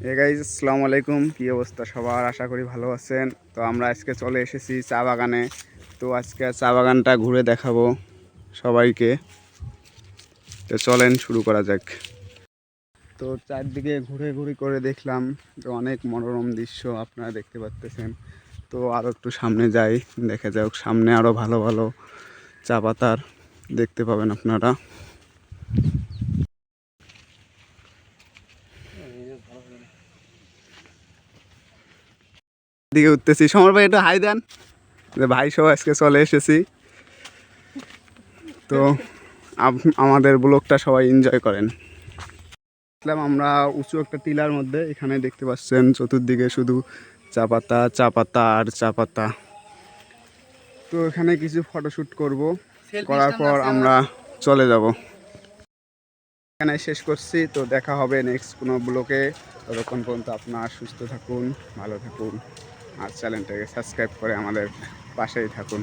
Guys আসসালামু আলাইকুম, কী অবস্থা সবার? আশা করি ভালো আছেন। তো আমরা আজকে চলে এসেছি চা বাগানে। তো আজকে চা বাগানটা ঘুরে দেখাবো সবাইকে। তো চলেন শুরু করা যাক। তো চারদিকে ঘুরে ঘুরে করে দেখলাম যে অনেক মনোরম দৃশ্য আপনারা দেখতে পাচ্তেছেন। তো আরও একটু সামনে যাই, দেখা যাক সামনে আরও ভালো ভালো চা পাতার দেখতে পাবেন আপনারা। দিকে উঠতেছি, সমর ভাই একটু হাই দেন। যে ভাই সহ আজকে চলে এসেছি। তো আমাদের ব্লগটা সবাই এনজয় করেন। আমরা উঁচু একটা টিলার মধ্যে, এখানে দেখতে পাচ্ছেন চতুর্দিকে শুধু চা পাতা চা পাতা আর চা পাতা। তো এখানে কিছু ফটোশ্যুট করব, করার পর আমরা চলে যাব। এখানে শেষ করছি, তো দেখা হবে নেক্সট কোনো ব্লগে। ততক্ষণ পর্যন্ত আপনারা সুস্থ থাকুন, ভালো থাকুন আর চ্যানেলটাকে সাবস্ক্রাইব করে আমাদের পাশেই থাকুন।